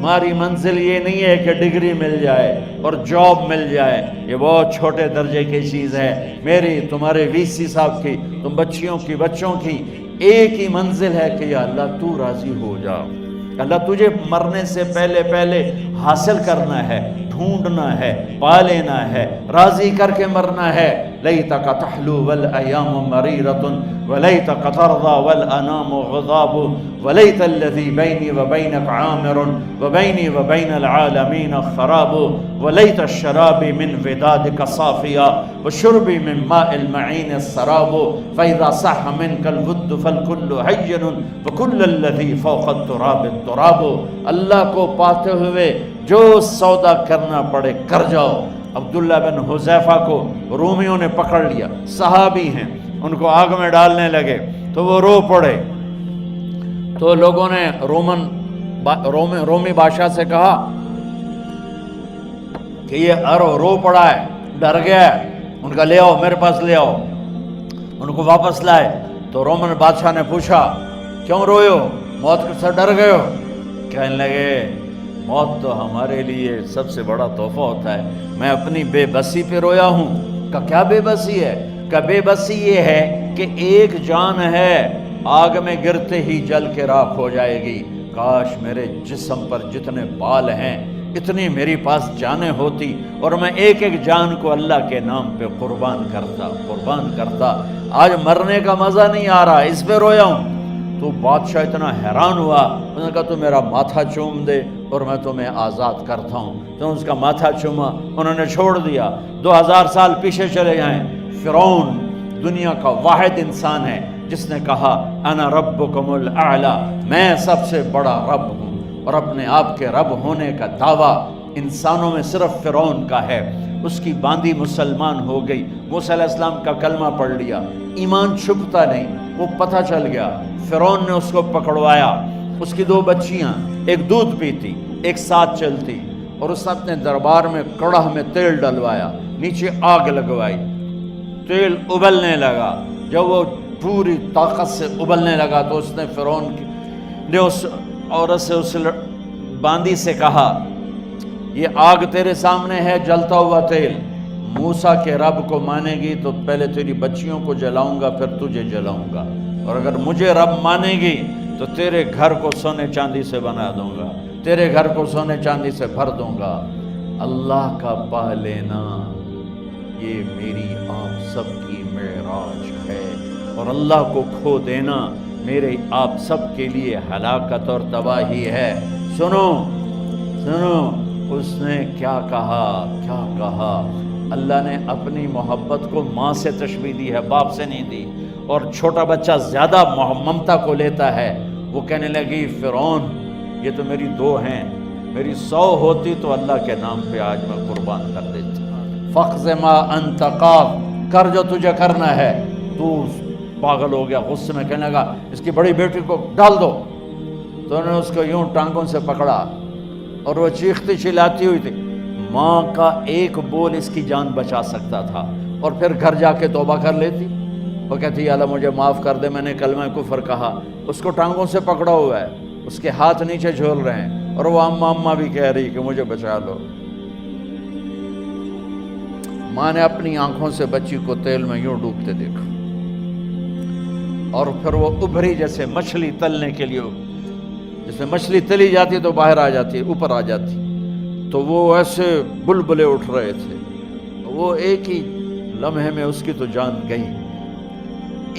تمہاری منزل یہ نہیں ہے کہ ڈگری مل جائے اور جاب مل جائے، یہ بہت چھوٹے درجے کی چیز ہے۔ میری، تمہارے وی سی صاحب کی، تم بچیوں کی، بچوں کی ایک ہی منزل ہے کہ یا اللہ تو راضی ہو جا۔ اللہ تجھے مرنے سے پہلے پہلے حاصل کرنا ہے، ڈھونڈنا ہے، پا لینا ہے، راضی کر کے مرنا ہے۔ لیتک تحلو والایام مریرۃ ولیتک ترضی والانام غضاب ولیت الذی بینی وبینک عامر وبینی وبین العالمین خراب ولیت الشراب من ودادک صافیا وشربی من ماء المعین السراب فاذا صح منک الود فالکل حین وکل الذی فوق التراب التراب۔ اللہ کو پاتے ہوئے جو سودا کرنا پڑے کر جاؤ۔ عبداللہ بن حذیفہ کو رومیوں نے پکڑ لیا، صحابی ہیں، ان کو آگ میں ڈالنے لگے تو وہ رو پڑے، تو لوگوں نے رومی بادشاہ سے کہا کہ یہ رو پڑا ہے، ڈر گیا ہے، ان کا لے آؤ، میرے پاس لے آؤ۔ ان کو واپس لائے تو رومن بادشاہ نے پوچھا کیوں روئے ہو، موت سے ڈر گئے ہو؟ کہنے لگے موت تو ہمارے لیے سب سے بڑا تحفہ ہوتا ہے، میں اپنی بے بسی پہ رویا ہوں۔ کہ کیا بے بسی ہے؟ کہ بے بسی یہ ہے کہ ایک جان ہے آگ میں گرتے ہی جل کے راکھ ہو جائے گی، کاش میرے جسم پر جتنے بال ہیں اتنی میری پاس جانیں ہوتی اور میں ایک ایک جان کو اللہ کے نام پہ قربان کرتا۔ آج مرنے کا مزہ نہیں آ رہا، اس پہ رویا ہوں۔ تو بادشاہ اتنا حیران ہوا، انہوں نے کہا تو میرا ماتھا چوم دے اور میں تمہیں آزاد کرتا ہوں۔ تو اس کا ماتھا چوما، انہوں نے چھوڑ دیا۔ 2000 سال پیچھے چلے جائیں، فرعون دنیا کا واحد انسان ہے جس نے کہا انا ربکم الاعلی، میں سب سے بڑا رب ہوں، اور اپنے آپ کے رب ہونے کا دعویٰ انسانوں میں صرف فرعون کا ہے۔ اس کی باندی مسلمان ہو گئی، موسیٰ علیہ السلام کا کلمہ پڑھ لیا، ایمان چھپتا نہیں، وہ پتہ چل گیا۔ فرعون نے اس کو پکڑوایا، اس کی 2 بچیاں، ایک دودھ پیتی ایک ساتھ چلتی، اور اس نے اپنے دربار میں کڑاہ میں تیل ڈلوایا، نیچے آگ لگوائی، تیل ابلنے لگا۔ جب وہ پوری طاقت سے ابلنے لگا تو اس نے فرعون نے اس عورت سے، اس باندی سے کہا یہ آگ تیرے سامنے ہے، جلتا ہوا تیل، موسیٰ کے رب کو مانے گی تو پہلے تیری بچیوں کو جلاؤں گا پھر تجھے جلاؤں گا، اور اگر مجھے رب مانے گی تو تیرے گھر کو سونے چاندی سے بنا دوں گا، تیرے گھر کو سونے چاندی سے بھر دوں گا۔ اللہ کا پا لینا یہ میری آپ سب کی معراج ہے، اور اللہ کو کھو دینا میرے آپ سب کے لیے ہلاکت اور تباہی ہے۔ سنو اس نے کیا کہا؟ اللہ نے اپنی محبت کو ماں سے تشبیہ دی ہے، باپ سے نہیں دی، اور چھوٹا بچہ زیادہ ممتا کو لیتا ہے۔ وہ کہنے لگی فرعون یہ تو میری 2 ہیں، میری 100 ہوتی تو اللہ کے نام پہ آج میں قربان کر دیتی۔ فَاقْضِ مَا أَنْتَ قَاضٍ، کر جو تجھے کرنا ہے۔ تو پاگل ہو گیا، غصے میں کہنے لگا اس کی بڑی بیٹی کو ڈال دو۔ تو انہوں نے اس کو یوں ٹانگوں سے پکڑا اور وہ چیختی چلاتی ہوئی تھی۔ ماں کا ایک بول اس کی جان بچا سکتا تھا، اور پھر گھر جا کے توبہ کر لیتی۔ وہ کہتی یا اللہ مجھے معاف کر دے، میں نے کلمہ کفر کہا۔ اس کو ٹانگوں سے پکڑا ہوا ہے، اس کے ہاتھ نیچے جھول رہے ہیں، اور وہ اماں بھی کہہ رہی کہ مجھے بچا لو۔ ماں نے اپنی آنکھوں سے بچی کو تیل میں یوں ڈوبتے دیکھا، اور پھر وہ ابھری جیسے مچھلی تلنے کے لیے، جیسے مچھلی تلی جاتی تو باہر آ جاتی، اوپر آ جاتی، تو وہ ایسے بلبلے اٹھ رہے تھے۔ وہ ایک ہی لمحے میں اس کی تو جان گئی،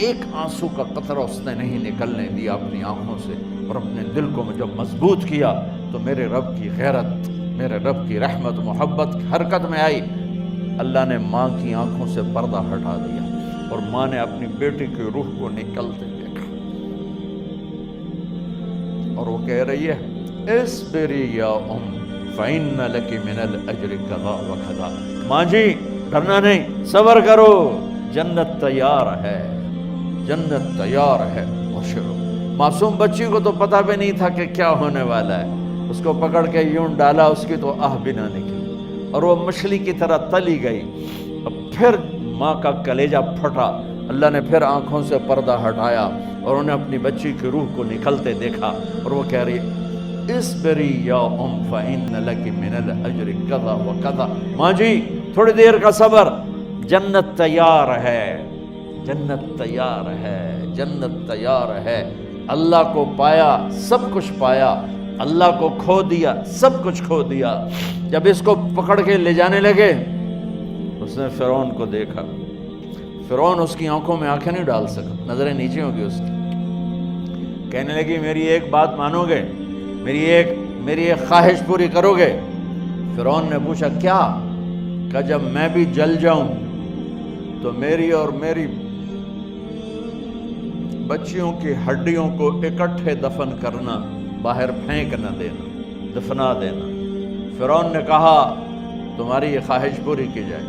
ایک آنسو کا قطرہ اس نے نہیں نکلنے دیا اپنی آنکھوں سے، اور اپنے دل کو جب مضبوط کیا تو میرے رب کی غیرت، میرے رب کی رحمت محبت حرکت میں آئی۔ اللہ نے ماں کی آنکھوں سے پردہ ہٹا دیا، اور ماں نے اپنی بیٹی کی روح کو نکلتے دیکھا، اور وہ کہہ رہی ہے اصبری یا ام فإن لک من الأجر کذا وکذا۔ ماں جی ڈرنا نہیں، صبر کرو، جنت تیار ہے، جنت تیار ہے۔ معصوم بچی کو تو پتہ بھی نہیں تھا کہ کیا ہونے والا ہے، اس کو پکڑ کے یوں ڈالا، اس کی تو آہ بھی نہ نکلی، اور وہ مچھلی کی طرح تلی گئی۔ اب پھر ماں کا کلیجہ پھٹا، اللہ نے پھر آنکھوں سے پردہ ہٹایا، اور انہیں اپنی بچی کی روح کو نکلتے دیکھا، اور وہ کہہ رہی اسبری یا فإن لک من الاجر کذا وکذا، ماں جی تھوڑی دیر کا صبر، جنت تیار ہے، جنت تیار ہے، جنت تیار ہے۔ اللہ کو پایا سب کچھ پایا، اللہ کو کھو دیا سب کچھ کھو دیا۔ جب اس کو پکڑ کے لے جانے لگے، اس نے فرعون کو دیکھا، فرعون اس کی آنکھوں میں آنکھیں نہیں ڈال سکا، نظریں نیچے ہوں گی اس کی۔ کہنے لگی میری ایک بات مانو گے، میری ایک خواہش پوری کرو گے؟ فرعون نے پوچھا کیا؟ کہ جب میں بھی جل جاؤں تو میری اور میری بچیوں کی ہڈیوں کو اکٹھے دفن کرنا، باہر پھینک نہ دینا، دفنا دینا۔ فرعون نے کہا تمہاری یہ خواہش پوری کی جائے۔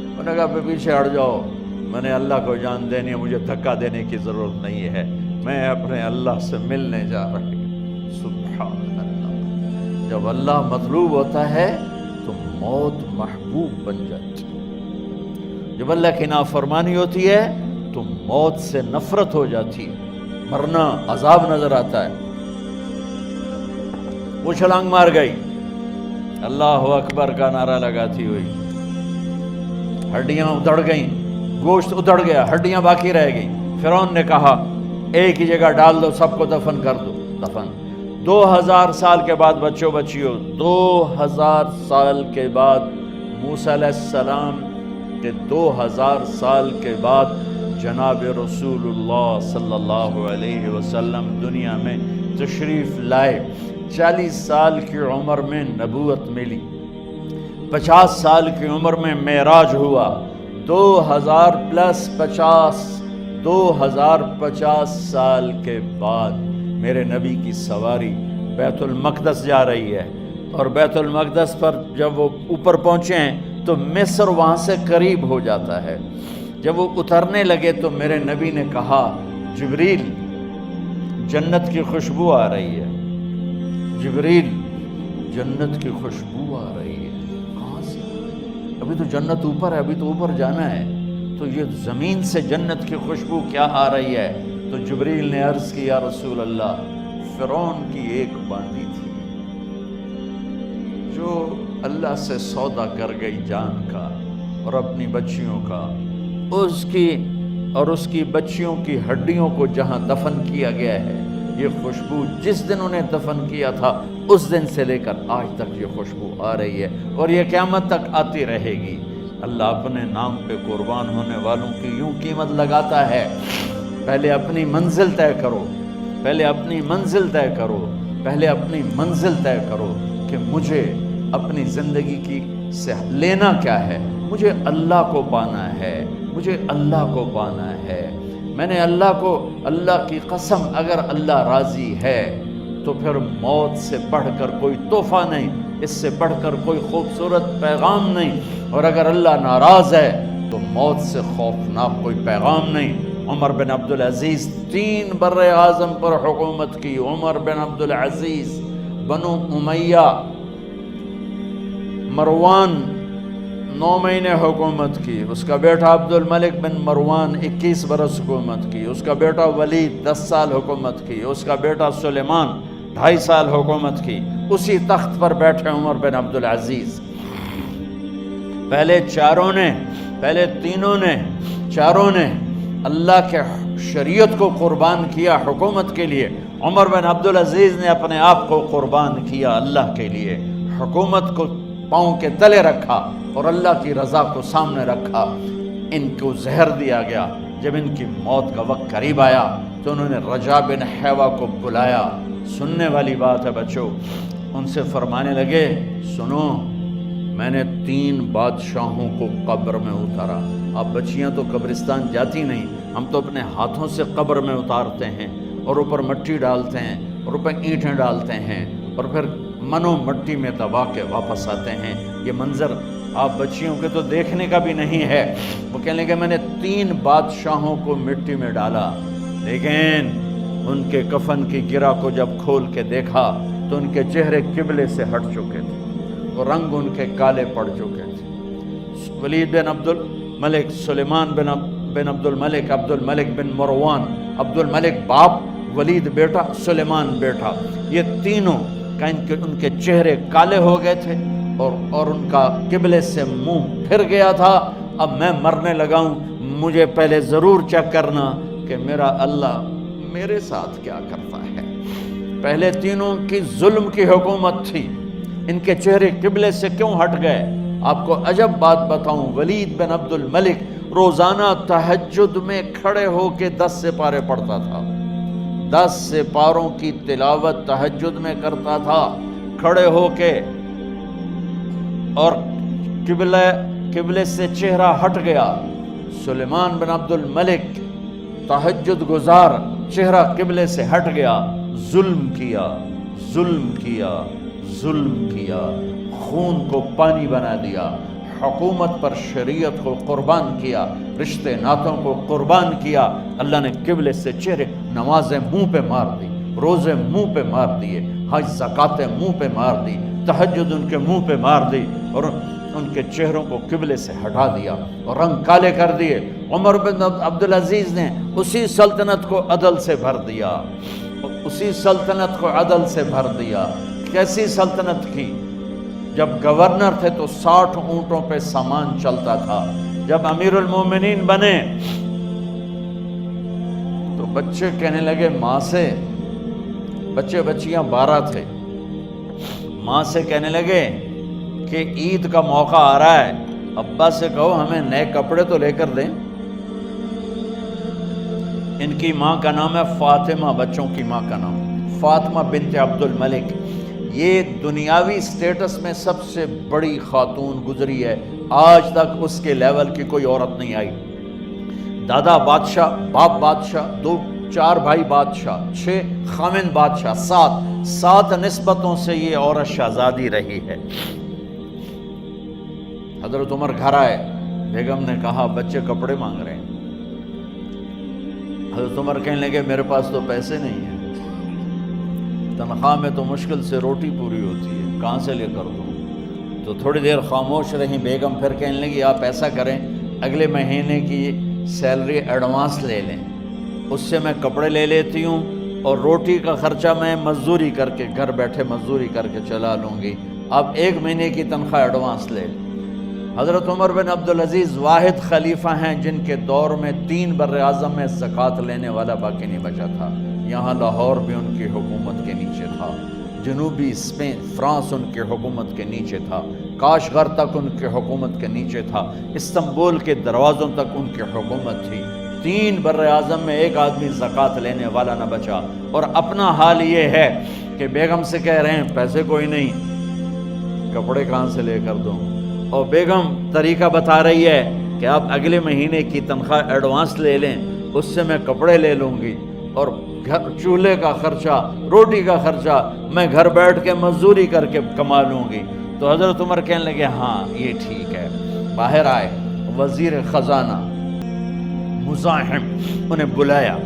انہوں نے کہا پیچھے ہٹ جاؤ، میں نے اللہ کو جان دینی ہے، مجھے دھکا دینے کی ضرورت نہیں ہے، میں اپنے اللہ سے ملنے جا رہی ہوں۔ سبحان اللہ، جب اللہ مطلوب ہوتا ہے تو موت محبوب بن جاتی ہے، جب اللہ کی نافرمانی ہوتی ہے تو موت سے نفرت ہو جاتی ہے، مرنا عذاب نظر آتا ہے۔ وہ چھلانگ مار گئی، اللہ اکبر کا نعرہ لگاتی ہوئی، ہڈیاں ادھڑ گئیں، گوشت ادھڑ گیا، ہڈیاں باقی رہ گئیں۔ فرعون نے کہا ایک ہی جگہ ڈال دو، سب کو دفن کر دو۔ دفن 2000 سال کے بعد، بچوں بچیوں 2000 سال کے بعد، موسیٰ علیہ السلام کے 2000 سال کے بعد جناب رسول اللہ صلی اللہ علیہ وسلم دنیا میں تشریف لائے۔ 40 سال کی عمر میں نبوت ملی، 50 سال کی عمر میں معراج ہوا، 2050 سال کے بعد میرے نبی کی سواری بیت المقدس جا رہی ہے، اور بیت المقدس پر جب وہ اوپر پہنچے ہیں تو مصر وہاں سے قریب ہو جاتا ہے۔ جب وہ اترنے لگے تو میرے نبی نے کہا جبریل جنت کی خوشبو آ رہی ہے، جبریل جنت کی خوشبو آ رہی ہے۔ کہاں سے؟ ابھی تو جنت اوپر ہے، ابھی تو اوپر جانا ہے، تو یہ زمین سے جنت کی خوشبو کیا آ رہی ہے؟ تو جبریل نے عرض کی یا رسول اللہ، فرعون کی ایک باندی تھی جو اللہ سے سودا کر گئی جان کا اور اپنی بچیوں کا، اس کی بچیوں کی ہڈیوں کو جہاں دفن کیا گیا ہے، یہ خوشبو جس دن انہیں دفن کیا تھا اس دن سے لے کر آج تک یہ خوشبو آ رہی ہے، اور یہ قیامت تک آتی رہے گی۔ اللہ اپنے نام پہ قربان ہونے والوں کی یوں قیمت لگاتا ہے، پہلے اپنی منزل طے کرو، پہلے اپنی منزل طے کرو، پہلے اپنی منزل طے کرو کہ مجھے اپنی زندگی کی سے لینا کیا ہے، مجھے اللہ کو پانا ہے، مجھے اللہ کو پانا ہے۔ میں نے اللہ کی قسم، اگر اللہ راضی ہے تو پھر موت سے بڑھ کر کوئی تحفہ نہیں، اس سے بڑھ کر کوئی خوبصورت پیغام نہیں، اور اگر اللہ ناراض ہے تو موت سے خوفناک کوئی پیغام نہیں۔ عمر بن عبدالعزیز 3 بر اعظم پر حکومت کی، عمر بن عبدالعزیز، بنو امیہ، مروان 9 مہینے حکومت کی، اس کا بیٹا عبد الملک بن مروان 21 برس حکومت کی، اس کا بیٹا ولید 10 سال حکومت کی، اس کا بیٹا سلیمان 2.5 سال حکومت کی۔ اسی تخت پر بیٹھے عمر بن عبدالعزیز۔ پہلے چاروں نے اللہ کے شریعت کو قربان کیا حکومت کے لیے، عمر بن عبدالعزیز نے اپنے آپ کو قربان کیا اللہ کے لیے، حکومت کو پاؤں کے تلے رکھا اور اللہ کی رضا کو سامنے رکھا۔ ان کو زہر دیا گیا، جب ان کی موت کا وقت قریب آیا تو انہوں نے رجا بن حیوہ کو بلایا۔ سننے والی بات ہے بچوں، ان سے فرمانے لگے سنو، میں نے 3 بادشاہوں کو قبر میں اتارا۔ اب بچیاں تو قبرستان جاتی نہیں، ہم تو اپنے ہاتھوں سے قبر میں اتارتے ہیں اور اوپر مٹی ڈالتے ہیں اور اوپر اینٹیں ڈالتے ہیں اور پھر منو مٹی میں دبا کے واپس آتے ہیں۔ یہ منظر آپ بچیوں کے تو دیکھنے کا بھی نہیں ہے۔ وہ کہنے لگے میں نے 3 بادشاہوں کو مٹی میں ڈالا، لیکن ان کے کفن کی گرہ کو جب کھول کے دیکھا تو ان کے چہرے قبلے سے ہٹ چکے تھے اور رنگ ان کے کالے پڑ چکے تھے۔ ولید بن عبد الملک، سلیمان بن عبد الملک، عبد الملک بن مروان، عبد الملک باپ، ولید بیٹا، سلیمان بیٹا، یہ تینوں کا ان کے چہرے کالے ہو گئے تھے اور ان کا قبلے سے منہ پھر گیا تھا۔ اب میں مرنے لگا ہوں، مجھے پہلے ضرور چیک کرنا کہ میرا اللہ میرے ساتھ کیا کرتا ہے۔ پہلے تینوں کی ظلم کی حکومت تھی، ان کے چہرے قبلے سے کیوں ہٹ گئے؟ آپ کو عجب بات بتاؤں، ولید بن عبد الملک روزانہ تہجد میں کھڑے ہو کے 10 سپارے پڑھتا تھا، 10 سپاروں کی تلاوت تہجد میں کرتا تھا کھڑے ہو کے، اور قبلے سے چہرہ ہٹ گیا۔ سلیمان بن عبد الملک تہجد گزار، چہرہ قبلے سے ہٹ گیا، ظلم کیا، ظلم کیا، ظلم کیا، خون کو پانی بنا دیا، حکومت پر شریعت کو قربان کیا، رشتے ناتوں کو قربان کیا۔ اللہ نے قبلے سے چہرے، نمازیں منہ پہ مار دی، روزے منہ پہ مار دیے، حج زکاتیں منہ پہ مار دی، تہجد ان کے منہ پہ مار دی، اور ان کے چہروں کو قبلے سے ہٹا دیا اور رنگ کالے کر دیے۔ عمر بن عبدالعزیز نے اسی سلطنت کو عدل سے بھر دیا، اسی سلطنت کو عدل سے بھر دیا۔ کیسی سلطنت کی؟ جب گورنر تھے تو 60 اونٹوں پہ سامان چلتا تھا، جب امیر المومنین بنے تو بچے کہنے لگے ماں سے، بچے بچیاں 12 تھے، ماں سے کہنے لگے کہ عید کا موقع آ رہا ہے، ابا سے کہو ہمیں نئے کپڑے تو لے کر دیں۔ ان کی ماں کا نام ہے فاطمہ، بچوں کی ماں کا نام فاطمہ بنت عبد الملک۔ یہ دنیاوی سٹیٹس میں سب سے بڑی خاتون گزری ہے، آج تک اس کے لیول کی کوئی عورت نہیں آئی۔ دادا بادشاہ، باپ بادشاہ، 4 بھائی بادشاہ، 6 خامند بادشاہ، 7 نسبتوں سے یہ عورت شہزادی رہی ہے۔ حضرت عمر گھر آئے، بیگم نے کہا بچے کپڑے مانگ رہے ہیں۔ حضرت عمر کہنے لگے میرے پاس تو پیسے نہیں ہیں، تنخواہ میں تو مشکل سے روٹی پوری ہوتی ہے، کہاں سے لے کر دوں؟ تو تھوڑی دیر خاموش رہی بیگم، پھر کہنے لگی آپ ایسا کریں، اگلے مہینے کی سیلری ایڈوانس لے لیں، اس سے میں کپڑے لے لیتی ہوں اور روٹی کا خرچہ میں مزدوری کر کے، گھر بیٹھے مزدوری کر کے چلا لوں گی، آپ 1 مہینے کی تنخواہ ایڈوانس لے لیں۔ حضرت عمر بن عبدالعزیز واحد خلیفہ ہیں جن کے دور میں 3 بر اعظم میں زکوٰۃ لینے والا باقی نہیں بچا تھا۔ یہاں لاہور بھی ان کی حکومت کے نیچے تھا، جنوبی اسپین فرانس ان کی حکومت کے نیچے تھا، کاشغر تک ان کی حکومت کے نیچے تھا، استنبول کے دروازوں تک ان کی حکومت تھی۔ 3 بر اعظم میں ایک آدمی زکوٰۃ لینے والا نہ بچا، اور اپنا حال یہ ہے کہ بیگم سے کہہ رہے ہیں پیسے کوئی نہیں، کپڑے کہاں سے لے کر دوں؟ اور بیگم طریقہ بتا رہی ہے کہ آپ اگلے مہینے کی تنخواہ ایڈوانس لے لیں، اس سے میں کپڑے لے لوں گی، اور چولہے کا خرچہ، روٹی کا خرچہ میں گھر بیٹھ کے مزدوری کر کے کما لوں گی۔ تو حضرت عمر کہنے لگے ہاں یہ ٹھیک ہے۔ باہر آئے وزیر خزانہ مزاحم، انہیں بلایا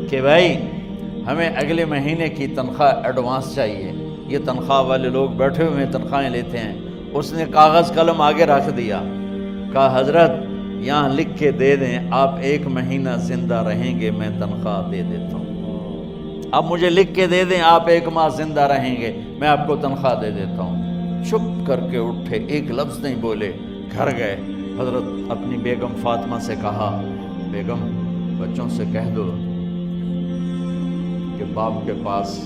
کہ بھائی ہمیں اگلے مہینے کی تنخواہ ایڈوانس چاہیے، یہ تنخواہ والے لوگ بیٹھے ہوئے تنخواہیں لیتے ہیں۔ اس نے کاغذ قلم آگے رکھ دیا، کہا حضرت یہاں لکھ کے دے دیں، آپ 1 مہینہ زندہ رہیں گے میں تنخواہ دے دیتا ہوں، آپ مجھے لکھ کے دے دیں آپ 1 ماہ زندہ رہیں گے میں آپ کو تنخواہ دے دیتا ہوں۔ چپ کر کے اٹھے، ایک لفظ نہیں بولے، گھر گئے۔ حضرت اپنی بیگم فاطمہ سے کہا بیگم بچوں سے کہہ دو کہ باپ کے پاس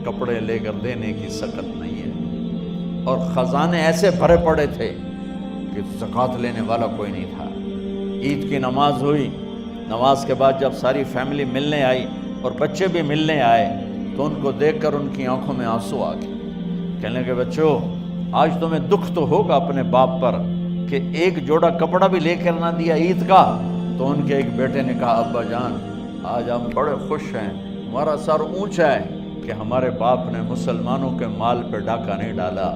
کپڑے لے کر دینے کی سکت نہیں ہے، اور خزانے ایسے بھرے پڑے تھے کہ زکوٰۃ لینے والا کوئی نہیں تھا۔ عید کی نماز ہوئی، نماز کے بعد جب ساری فیملی ملنے آئی اور بچے بھی ملنے آئے تو ان کو دیکھ کر ان کی آنکھوں میں آنسو آ گئے۔ کہنے لگے بچوں آج تمہیں دکھ تو ہوگا اپنے باپ پر کہ ایک جوڑا کپڑا بھی لے کر نہ دیا عید کا۔ تو ان کے ایک بیٹے نے کہا ابا جان آج ہم بڑے خوش ہیں، ہمارا سر اونچا ہے کہ ہمارے باپ نے مسلمانوں کے مال پہ ڈاکہ نہیں ڈالا،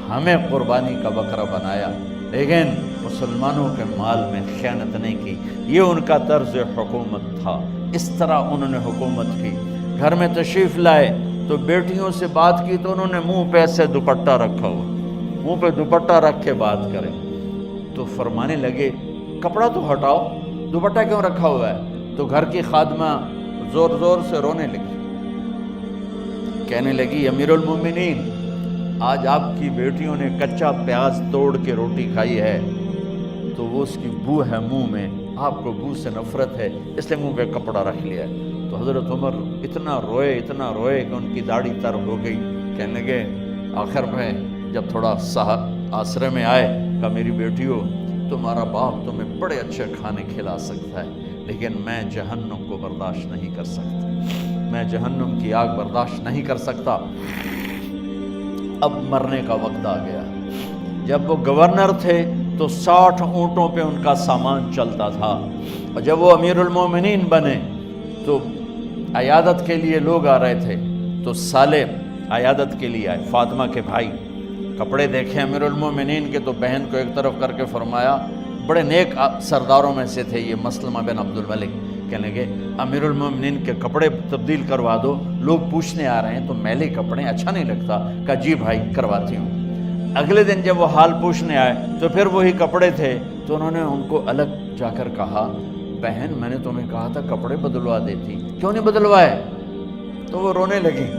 ہمیں قربانی کا بکرا بنایا، لیکن مسلمانوں کے مال میں خیانت نہیں کی۔ یہ ان کا طرز حکومت تھا، اس طرح انہوں نے حکومت کی۔ گھر میں تشریف لائے تو بیٹیوں سے بات کی تو انہوں نے منہ پہ ایسے دوپٹہ رکھا ہوا، منہ پہ دوپٹہ رکھ کے بات کریں تو فرمانے لگے کپڑا تو ہٹاؤ، دوپٹہ کیوں رکھا ہوا ہے؟ تو گھر کی خادمہ زور زور سے رونے لگی، کہنے لگی امیر المومنین آج آپ کی بیٹیوں نے کچا پیاز توڑ کے روٹی کھائی ہے تو وہ اس کی بو ہے منہ میں، آپ کو بو سے نفرت ہے اس لیے منہ پہ کپڑا رکھ لیا ہے۔ تو حضرت عمر اتنا روئے کہ ان کی داڑھی تر ہو گئی۔ کہنے لگے آخر میں جب تھوڑا آسرے میں آئے، کہا میری بیٹیوں تمہارا باپ تمہیں بڑے اچھے کھانے کھلا سکتا ہے لیکن میں جہنم کو برداشت نہیں کر سکتا، میں جہنم کی آگ برداشت نہیں کر سکتا۔ اب مرنے کا وقت آ گیا۔ جب وہ گورنر تھے تو 60 اونٹوں پہ ان کا سامان چلتا تھا، اور جب وہ امیر المومنین بنے تو عیادت کے لیے لوگ آ رہے تھے، تو سالے عیادت کے لیے آئے، فاطمہ کے بھائی، کپڑے دیکھے امیر المومنین کے تو بہن کو ایک طرف کر کے فرمایا، بڑے نیک سرداروں میں سے تھے یہ مسلمہ بن عبد الملک، کہنے لگے امیر المومنین کے کپڑے تبدیل کروا دو، لوگ پوچھنے آ رہے ہیں تو میلے کپڑے اچھا نہیں لگتا۔ کہا جی بھائی کرواتی ہوں۔ اگلے دن جب وہ حال پوچھنے آئے تو پھر وہی کپڑے تھے، تو انہوں نے ان کو الگ جا کر کہا بہن میں نے تمہیں کہا تھا کپڑے بدلوا دیتی، کیوں نہیں بدلوائے؟ تو وہ رونے لگی،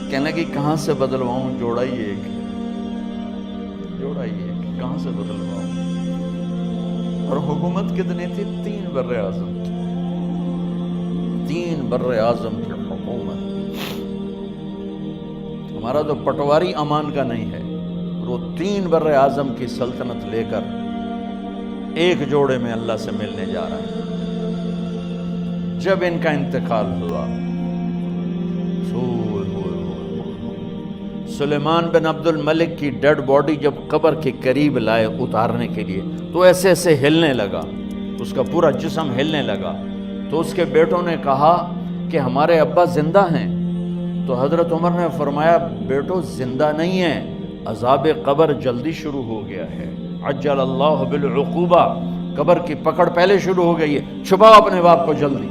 کہنے لگی کہاں سے بدلواؤں، جوڑا ہی ایک، کہاں سے بدلواؤں؟ اور حکومت کتنی تھی؟ 3 بر اعظم کی، 3 بر اعظم کی حکومت۔ ہمارا تو پٹواری امان کا نہیں ہے، وہ 3 بر اعظم کی سلطنت لے کر ایک جوڑے میں اللہ سے ملنے جا رہا ہے۔ جب ان کا انتقال ہوا، سلیمان بن عبد الملک کی ڈیڈ باڈی جب قبر کے قریب لائے اتارنے کے لیے تو ایسے ایسے ہلنے لگا، اس کا پورا جسم ہلنے لگا۔ تو اس کے بیٹوں نے کہا کہ ہمارے ابا زندہ ہیں، تو حضرت عمر نے فرمایا بیٹو زندہ نہیں ہیں، عذاب قبر جلدی شروع ہو گیا ہے، عجل اللہ بالعقوبہ، قبر کی پکڑ پہلے شروع ہو گئی ہے، چھپاؤ اپنے باپ کو جلدی۔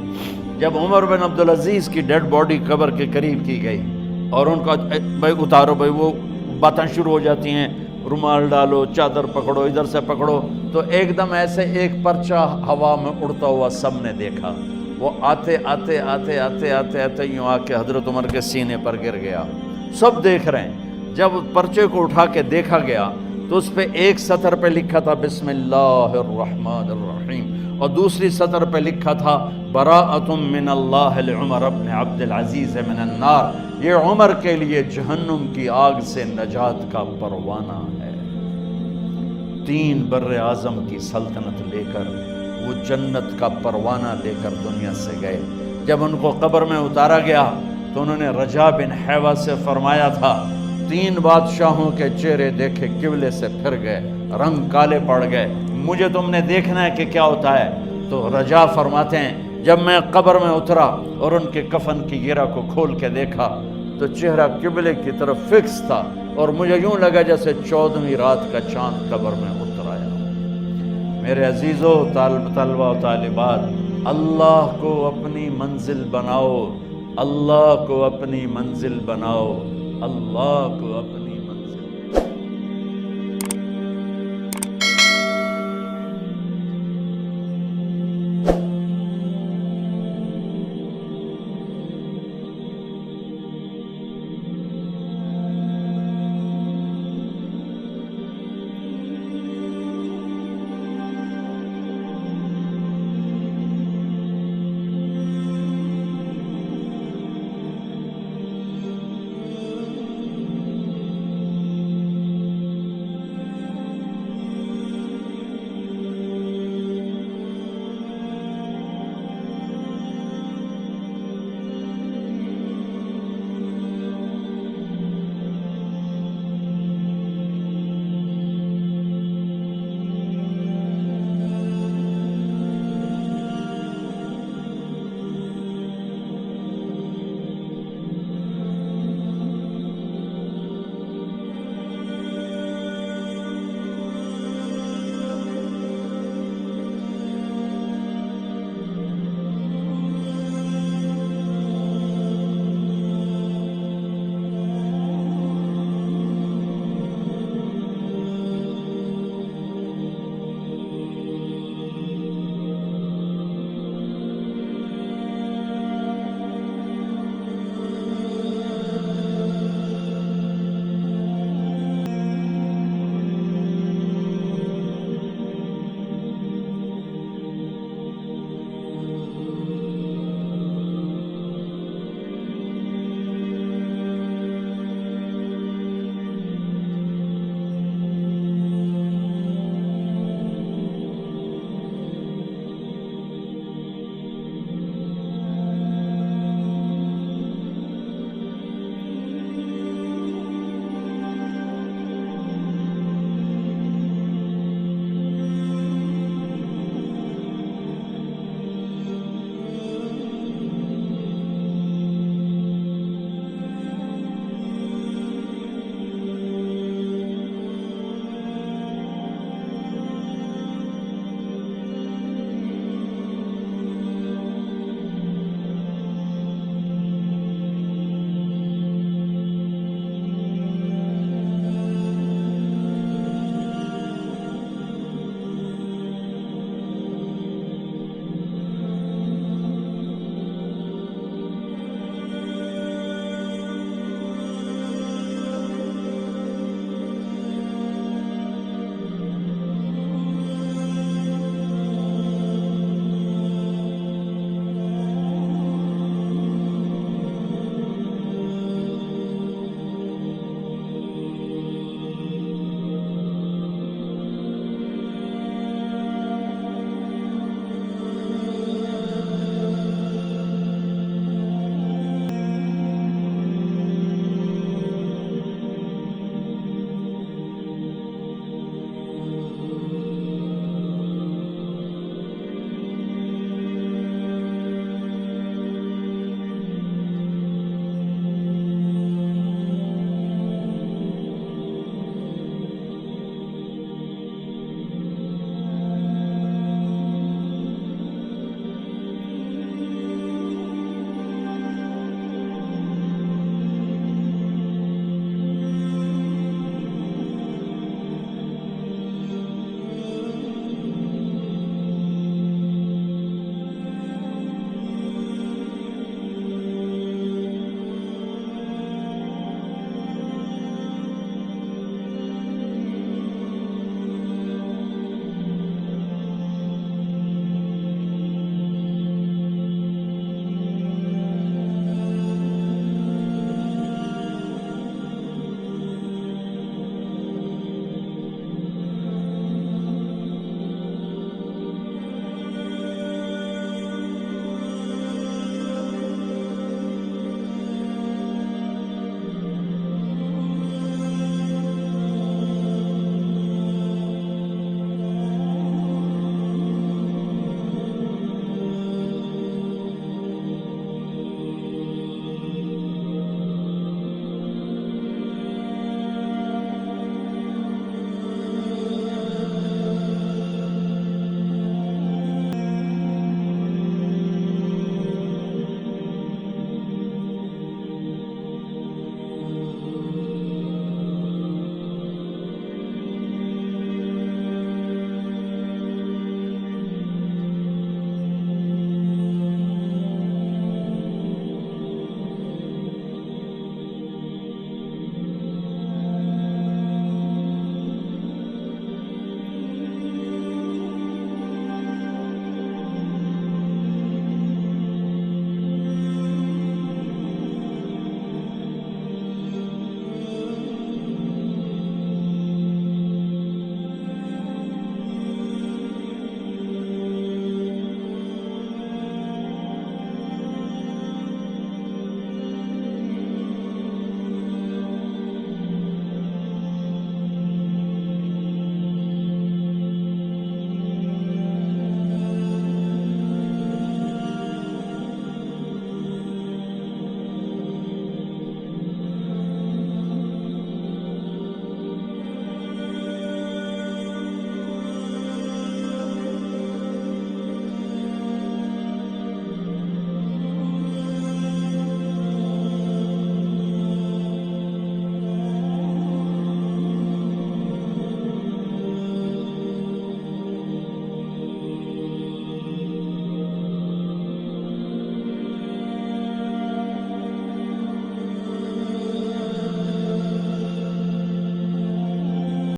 جب عمر بن عبدالعزیز کی ڈیڈ باڈی قبر کے قریب کی گئی اور ان کا بھائی اتارو، بھائی وہ باتیں شروع ہو جاتی ہیں، رومال ڈالو، چادر پکڑو، ادھر سے پکڑو، تو ایک دم ایسے ایک پرچہ ہوا میں اڑتا ہوا سب نے دیکھا، وہ آتے آتے آتے آتے آتے آتے یوں آ کے حضرت عمر کے سینے پر گر گیا، سب دیکھ رہے ہیں۔ جب پرچے کو اٹھا کے دیکھا گیا تو اس پہ ایک سطر پہ لکھا تھا بسم اللہ الرحمن الرحیم، اور دوسری سطر پہ لکھا تھا براءۃ من اللہ لعمر بن عبد العزیز من النار، یہ عمر کے لیے جہنم کی آگ سے نجات کا پروانہ ہے۔ 3 بر اعظم کی سلطنت لے کر وہ جنت کا پروانہ لے کر دنیا سے گئے۔ جب ان کو قبر میں اتارا گیا تو انہوں نے رجا بن حیوہ سے فرمایا تھا 3 بادشاہوں کے چہرے دیکھے قبلے سے پھر گئے، رنگ کالے پڑ گئے، مجھے تم نے دیکھنا ہے کہ کیا ہوتا ہے۔ تو رجا فرماتے ہیں جب میں قبر میں اترا اور ان کے کفن کی گرہ کو کھول کے دیکھا تو چہرہ قبلے کی طرف فکس تھا، اور مجھے یوں لگا جیسے 14ویں رات کا چاند قبر میں اتر آیا۔ میرے عزیزو، طلبہ و طالبات، اللہ کو اپنی منزل بناؤ، اللہ کو اپنی منزل بناؤ، اللہ کو اپنی